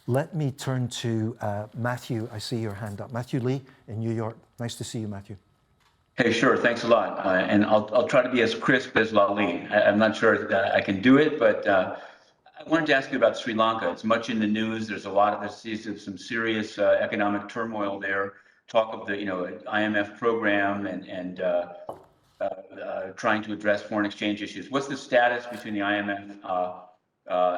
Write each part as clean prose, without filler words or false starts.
Let me turn to Matthew. I see your hand up. Matthew Lee in New York. Nice to see you, Matthew. Hey, sure. Thanks a lot. And I'll try to be as crisp as Lali. I'm not sure that I can do it, but I wanted to ask you about Sri Lanka. It's much in the news. There's some serious economic turmoil there. Talk of the IMF program and trying to address foreign exchange issues. What's the status between the IMF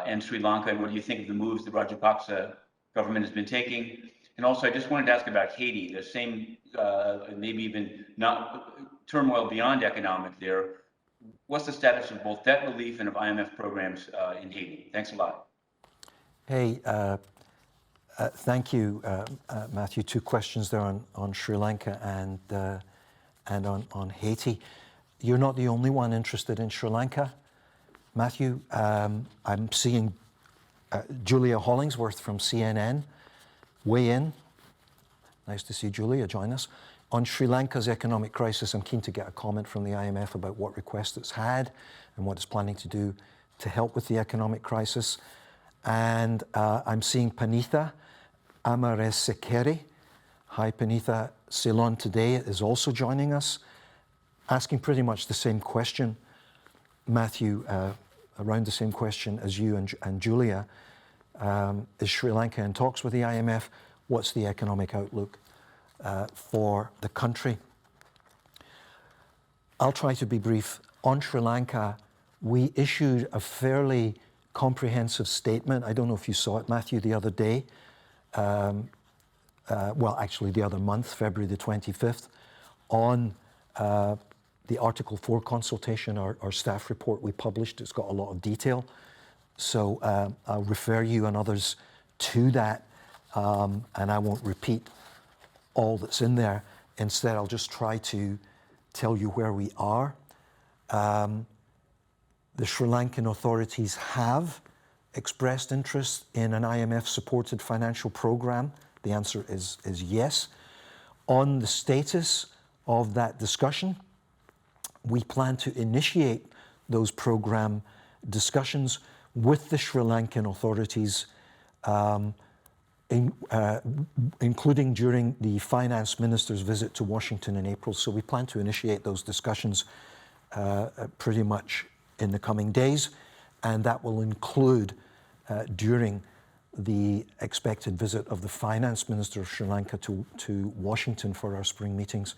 and Sri Lanka, and what do you think of the moves the Rajapaksa government has been taking? And also, I just wanted to ask about Haiti. The same, maybe even not turmoil beyond economic there. What's the status of both debt relief and of IMF programs in Haiti? Thanks a lot. Hey, thank you, Matthew. Two questions there on Sri Lanka and on Haiti. You're not the only one interested in Sri Lanka, Matthew. I'm seeing Julia Hollingsworth from CNN weigh in. Nice to see Julia join us. On Sri Lanka's economic crisis, I'm keen to get a comment from the IMF about what requests it's had and what it's planning to do to help with the economic crisis. And I'm seeing Panitha Amaresekere. Hi, Panitha. Ceylon Today is also joining us, asking pretty much the same question, Matthew, around the same question as you and Julia. Is Sri Lanka in talks with the IMF? What's the economic outlook for the country? I'll try to be brief. On Sri Lanka, we issued a fairly comprehensive statement. I don't know if you saw it, Matthew, the other day. Well, actually the other month, February the 25th, on the Article 4 consultation, our staff report we published. It's got a lot of detail. So I'll refer you and others to that, and I won't repeat all that's in there. Instead, I'll just try to tell you where we are. The Sri Lankan authorities have expressed interest in an IMF-supported financial program. The answer is yes. On the status of that discussion, we plan to initiate those program discussions with the Sri Lankan authorities, including during the finance minister's visit to Washington in April. So we plan to initiate those discussions pretty much in the coming days, and that will include during the expected visit of the finance minister of Sri Lanka to Washington for our spring meetings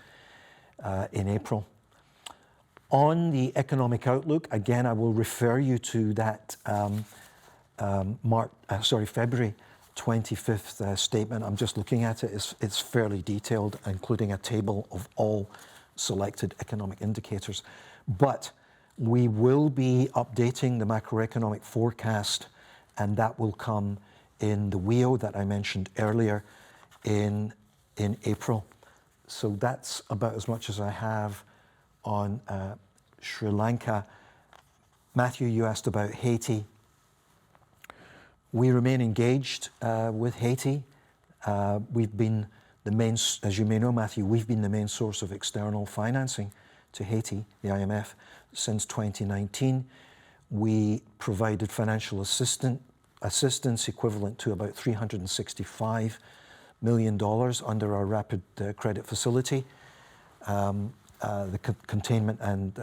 in April. On the economic outlook, again, I will refer you to that February 25th statement. I'm just looking at it. It's fairly detailed, including a table of all selected economic indicators. But we will be updating the macroeconomic forecast, and that will come in the WEO that I mentioned earlier in April. So that's about as much as I have on Sri Lanka. Matthew, you asked about Haiti. We remain engaged with Haiti. We've been the main, as you may know, Matthew, we've been the main source of external financing to Haiti, the IMF, since 2019. We provided financial assistance equivalent to about $365 million under our rapid credit facility, the Containment and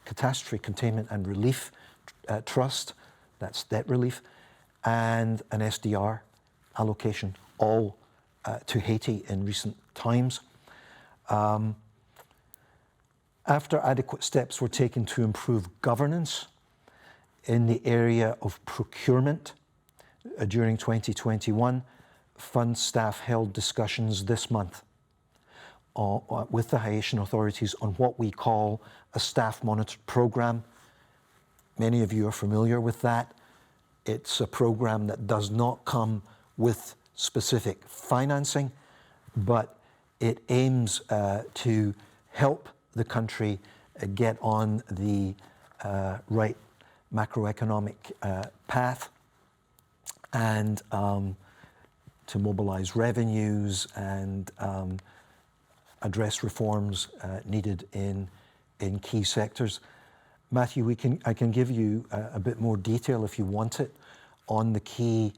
Catastrophe Containment and Relief Trust, that's debt relief, and an SDR allocation, all to Haiti in recent times. After adequate steps were taken to improve governance in the area of procurement during 2021, fund staff held discussions this month with the Haitian authorities on what we call a staff monitored program. Many of you are familiar with that. It's a program that does not come with specific financing, but it aims to help the country get on the right macroeconomic path and to mobilize revenues and address reforms needed in key sectors. Matthew, I can give you a bit more detail if you want it on the key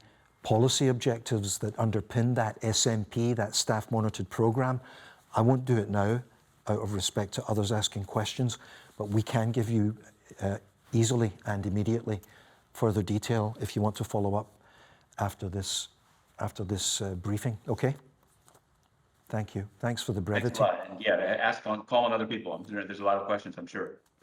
policy objectives that underpin that SMP, that staff monitored program. I won't do it now out of respect to others asking questions, but we can give you easily and immediately further detail if you want to follow up after this briefing. Okay? Thank you. Thanks for the brevity. Thanks a lot. And yeah, call on other people. There's a lot of questions, I'm sure.